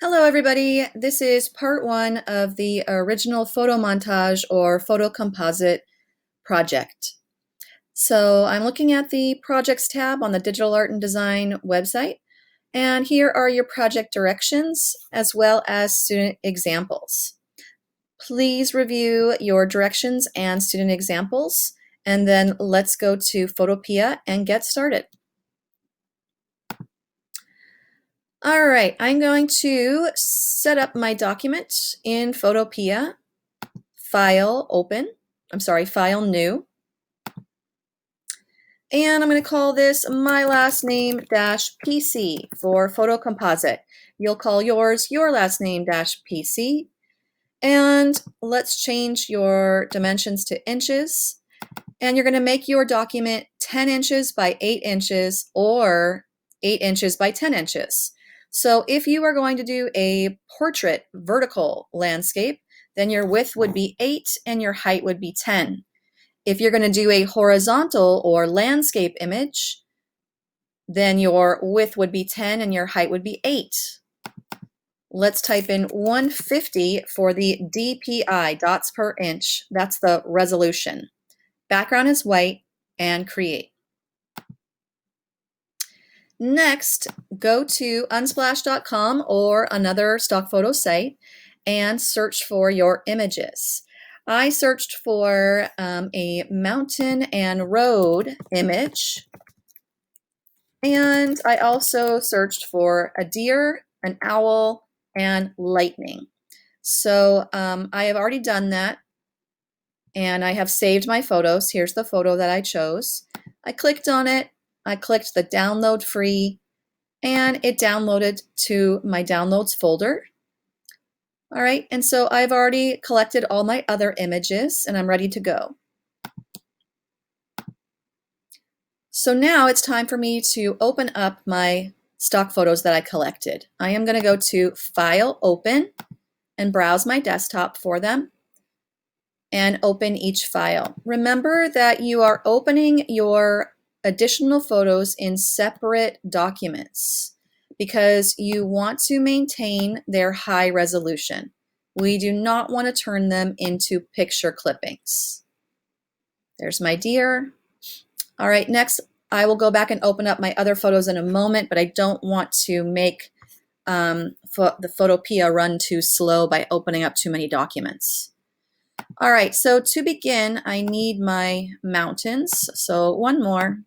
Hello everybody, this is part one of the original photo montage or photo composite project. So I'm looking at the projects tab on the Digital Art and Design website, and here are your project directions as well as student examples. Please review your directions and student examples, and then let's go to Photopea and get started. All right, I'm going to set up my document in Photopea. File New. And I'm going to call this my last name -PC for photo composite. You'll call yours your last name -PC. And let's change your dimensions to inches. And you're going to make your document 10 inches by 8 inches or 8 inches by 10 inches. So if you are going to do a portrait vertical landscape, then your width would be 8 and your height would be 10. If you're going to do a horizontal or landscape image, then your width would be 10 and your height would be 8. Let's type in 150 for the DPI, dots per inch. That's the resolution. Background is white, and create. Next, go to unsplash.com or another stock photo site and search for your images. I searched for a mountain and road image, and I also searched for a deer, an owl, and lightning. So I have already done that, and I have saved my photos. Here's the photo that I chose. I clicked on it, I clicked the download free, and it downloaded to my downloads folder. All right, and so I've already collected all my other images and I'm ready to go. So now it's time for me to open up my stock photos that I collected. I am going to go to File, Open, and browse my desktop for them and open each file. Remember that you are opening your additional photos in separate documents because you want to maintain their high resolution. We do not want to turn them into picture clippings. There's my deer. All right, next I will go back and open up my other photos in a moment, but I don't want to make the Photopea run too slow by opening up too many documents. All right, so to begin, I need my mountains. So one more.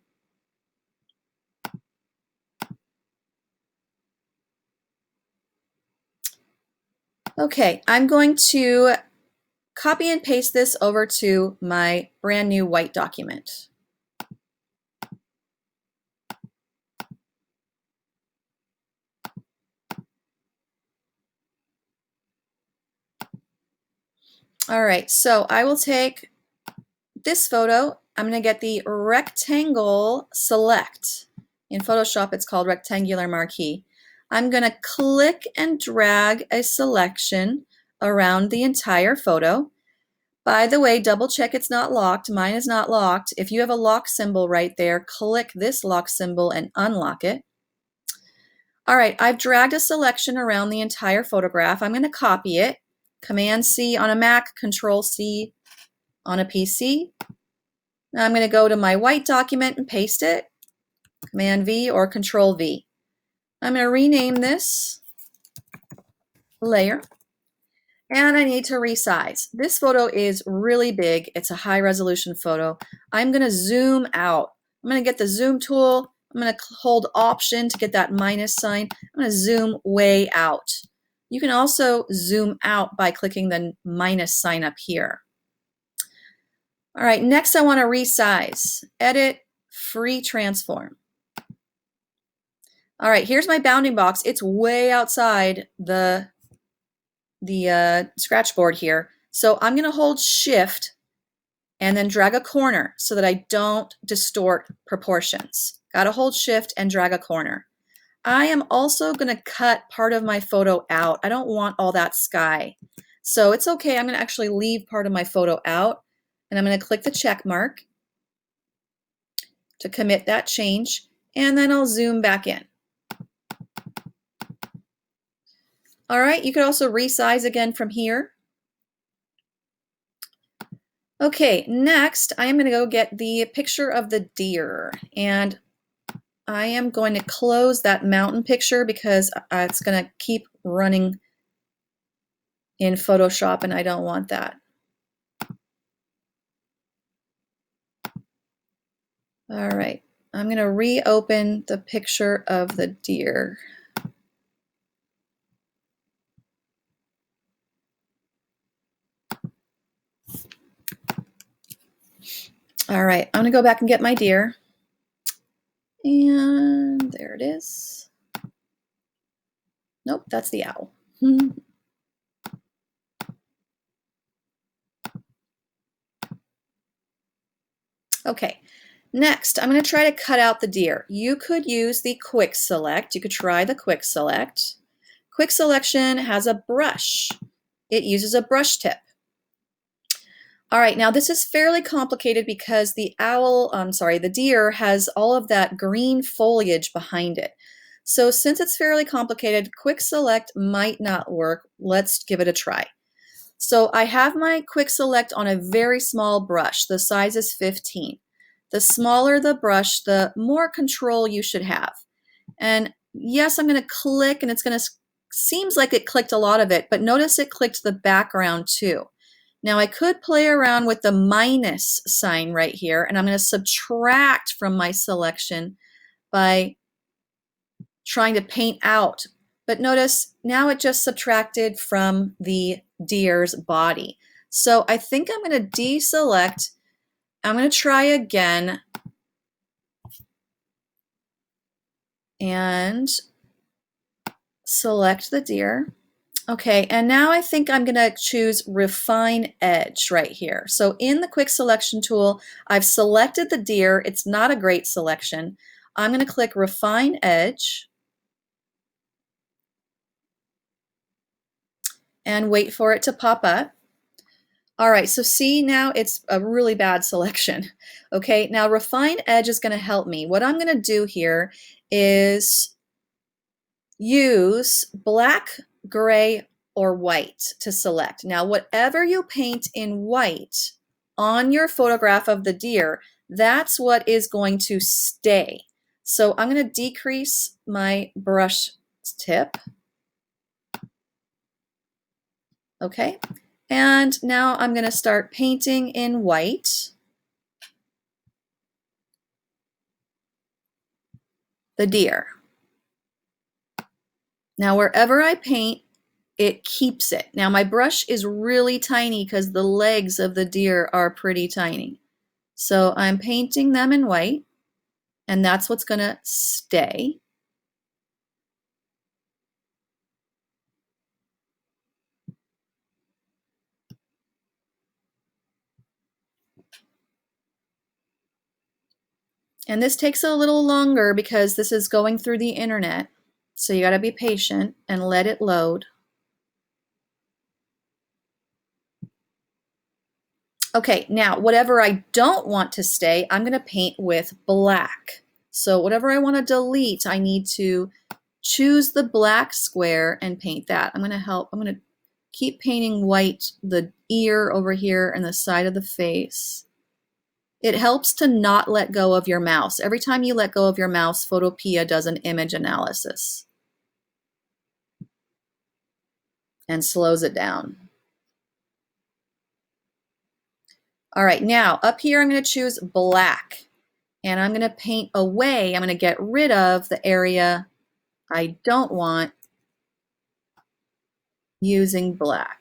Okay, I'm going to copy and paste this over to my brand new white document. All right, so I will take this photo. I'm going to get the rectangle select. In Photoshop, it's called rectangular marquee. I'm going to click and drag a selection around the entire photo. By the way, double check it's not locked. Mine is not locked. If you have a lock symbol right there, click this lock symbol and unlock it. All right, I've dragged a selection around the entire photograph. I'm going to copy it. Command-C on a Mac, Control-C on a PC. Now I'm going to go to my white document and paste it. Command-V or Control-V. I'm going to rename this layer. And I need to resize. This photo is really big. It's a high resolution photo. I'm going to zoom out. I'm going to get the zoom tool. I'm going to hold Option to get that minus sign. I'm going to zoom way out. You can also zoom out by clicking the minus sign up here. All right, next I want to resize. Edit, Free Transform. All right, here's my bounding box. It's way outside the scratch board here. So I'm going to hold Shift and then drag a corner so that I don't distort proportions. Got to hold Shift and drag a corner. I am also going to cut part of my photo out. I don't want all that sky. So it's okay. I'm going to actually leave part of my photo out, and I'm going to click the check mark to commit that change, and then I'll zoom back in. All right, you could also resize again from here. Okay, next I am going to go get the picture of the deer, and I am going to close that mountain picture because it's going to keep running in Photoshop and I don't want that. All right, I'm going to reopen the picture of the deer. All right, I'm going to go back and get my deer. And there it is. Nope, that's the owl. Okay, next I'm going to try to cut out the deer. You could use the quick select. You could try the quick select. Quick selection has a brush. It uses a brush tip. All right, now this is fairly complicated because the the deer has all of that green foliage behind it. So since it's fairly complicated, quick select might not work. Let's give it a try. So I have my quick select on a very small brush. The size is 15. The smaller the brush, the more control you should have. And yes, I'm going to click and it's going to seems like it clicked a lot of it, but notice it clicked the background too. Now I could play around with the minus sign right here, and I'm going to subtract from my selection by trying to paint out. But notice now it just subtracted from the deer's body. So I think I'm going to deselect. I'm going to try again and select the deer. Okay, and now I think I'm going to choose Refine Edge right here. So in the Quick Selection tool, I've selected the deer. It's not a great selection. I'm going to click Refine Edge and wait for it to pop up. All right, so see, now it's a really bad selection. Okay, now Refine Edge is going to help me. What I'm going to do here is use black, gray, or white to select. Now, whatever you paint in white on your photograph of the deer, that's what is going to stay. So I'm going to decrease my brush tip. Okay, and now I'm going to start painting in white the deer. Now, wherever I paint, it keeps it. Now, my brush is really tiny because the legs of the deer are pretty tiny. So I'm painting them in white, and that's what's going to stay. And this takes a little longer because this is going through the internet. So you got to be patient and let it load. Okay, now whatever I don't want to stay, I'm going to paint with black. So whatever I want to delete, I need to choose the black square and paint that. I'm going to keep painting white, the ear over here and the side of the face. It helps to not let go of your mouse. Every time you let go of your mouse, Photopea does an image analysis and slows it down. All right, now up here I'm going to choose black, and I'm going to paint away. I'm going to get rid of the area I don't want using black.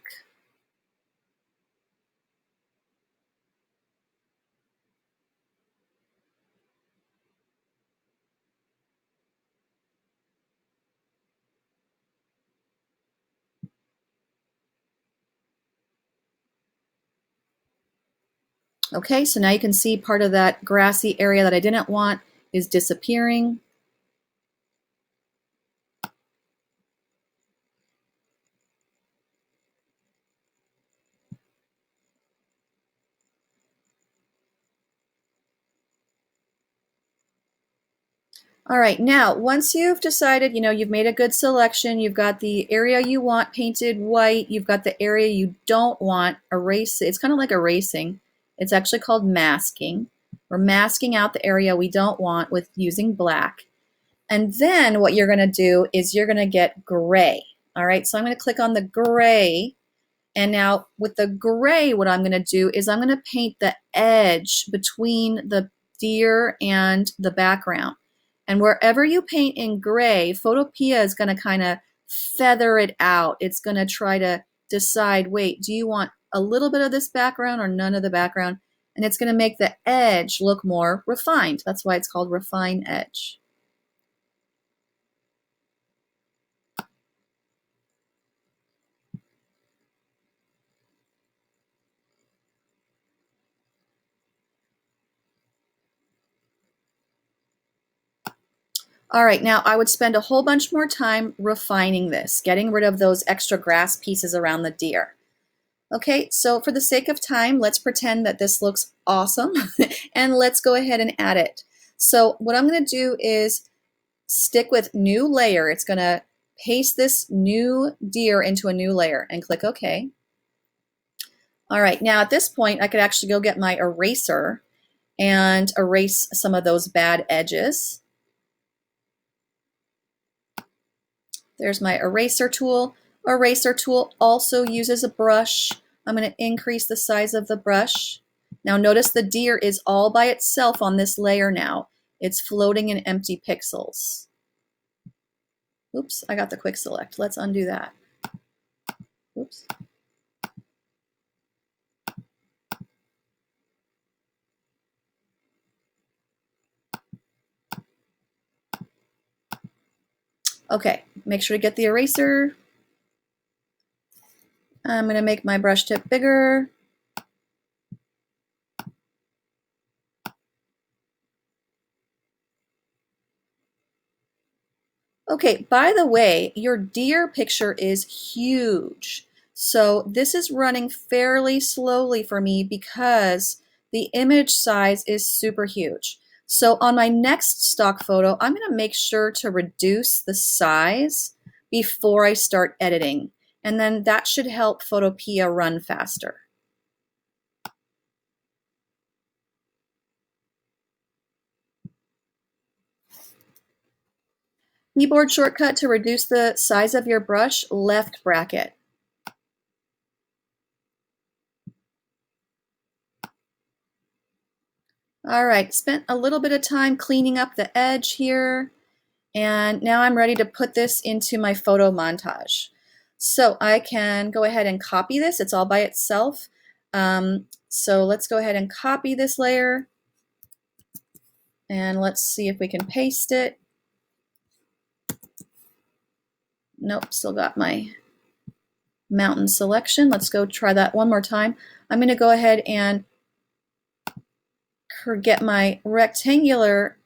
Okay, so now you can see part of that grassy area that I didn't want is disappearing. All right, now once you've decided, you've made a good selection, you've got the area you want painted white, you've got the area you don't want erased. It's kind of like erasing. It's actually called masking. We're masking out the area we don't want with using black. And then what you're going to do is you're going to get gray. All right, so I'm going to click on the gray. And now with the gray, what I'm going to do is I'm going to paint the edge between the deer and the background. And wherever you paint in gray, Photopea is going to kind of feather it out. It's going to try to decide, wait, do you want a little bit of this background or none of the background? And it's going to make the edge look more refined. That's why it's called Refine Edge. All right, now I would spend a whole bunch more time refining this, getting rid of those extra grass pieces around the deer. Okay, so for the sake of time, let's pretend that this looks awesome and let's go ahead and add it. So what I'm going to do is stick with new layer. It's going to paste this new deer into a new layer and click OK. All right, now at this point, I could actually go get my eraser and erase some of those bad edges. There's my eraser tool. Eraser tool also uses a brush. I'm going to increase the size of the brush. Now notice the deer is all by itself on this layer now. It's floating in empty pixels. Oops, I got the quick select. Let's undo that. Oops. Okay, make sure to get the eraser. I'm going to make my brush tip bigger. Okay, by the way, your deer picture is huge. So this is running fairly slowly for me because the image size is super huge. So on my next stock photo, I'm going to make sure to reduce the size before I start editing. And then that should help Photopea run faster. Keyboard shortcut to reduce the size of your brush, left bracket. All right, spent a little bit of time cleaning up the edge here, and now I'm ready to put this into my photo montage. So I can go ahead and copy this. It's all by itself. So let's go ahead and copy this layer, and let's see if we can paste it. Nope, still got my mountain selection. Let's go try that one more time. I'm going to go ahead and get my rectangular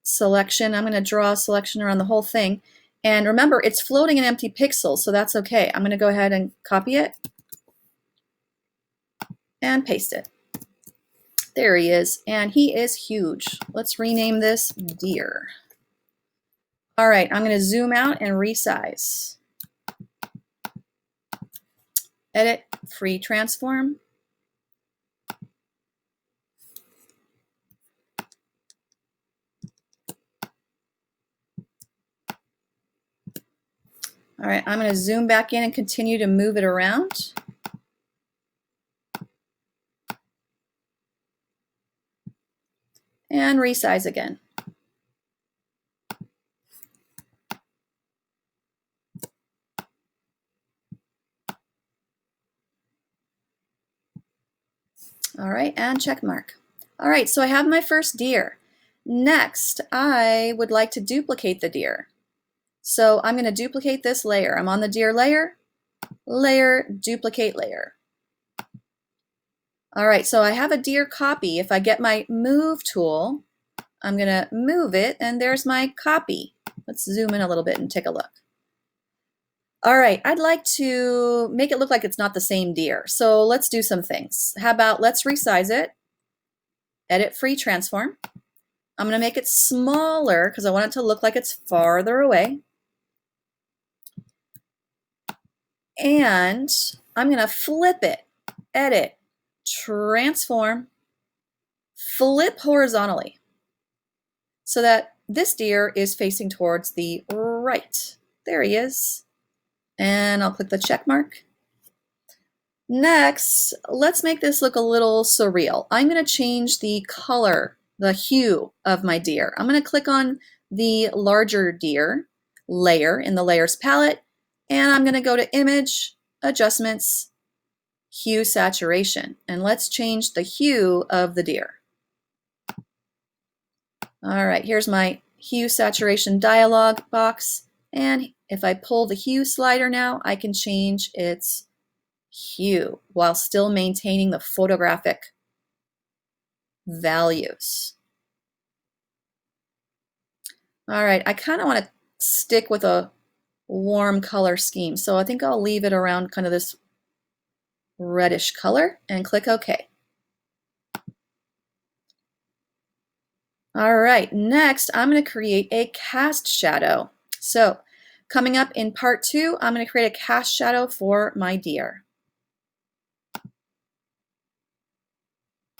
selection. I'm going to draw a selection around the whole thing. And remember, it's floating in empty pixels, so that's okay. I'm going to go ahead and copy it and paste it. There he is, and he is huge. Let's rename this deer. All right, I'm going to zoom out and resize. Edit, free transform. All right, I'm going to zoom back in and continue to move it around. And resize again. All right, and check mark. All right, so I have my first deer. Next, I would like to duplicate the deer. So I'm going to duplicate this layer. I'm on the deer layer, layer, duplicate layer. All right, so I have a deer copy. If I get my move tool, I'm going to move it, and there's my copy. Let's zoom in a little bit and take a look. All right, I'd like to make it look like it's not the same deer. So let's do some things. How about let's resize it, edit free transform, I'm going to make it smaller because I want it to look like it's farther away. And I'm going to flip it, edit, transform, flip horizontally so that this deer is facing towards the right. There he is. And I'll click the check mark. Next, let's make this look a little surreal. I'm going to change the color, the hue of my deer. I'm going to click on the larger deer layer in the layers palette, and I'm going to go to Image, Adjustments, Hue Saturation, and let's change the hue of the deer. All right, here's my hue saturation dialog box, and if I pull the hue slider now, I can change its hue while still maintaining the photographic values. All right, I kind of want to stick with a warm color scheme, so I think I'll leave it around kind of this reddish color and click OK. All right, next I'm going to create a cast shadow. So coming up in part 2, I'm going to create a cast shadow for my deer.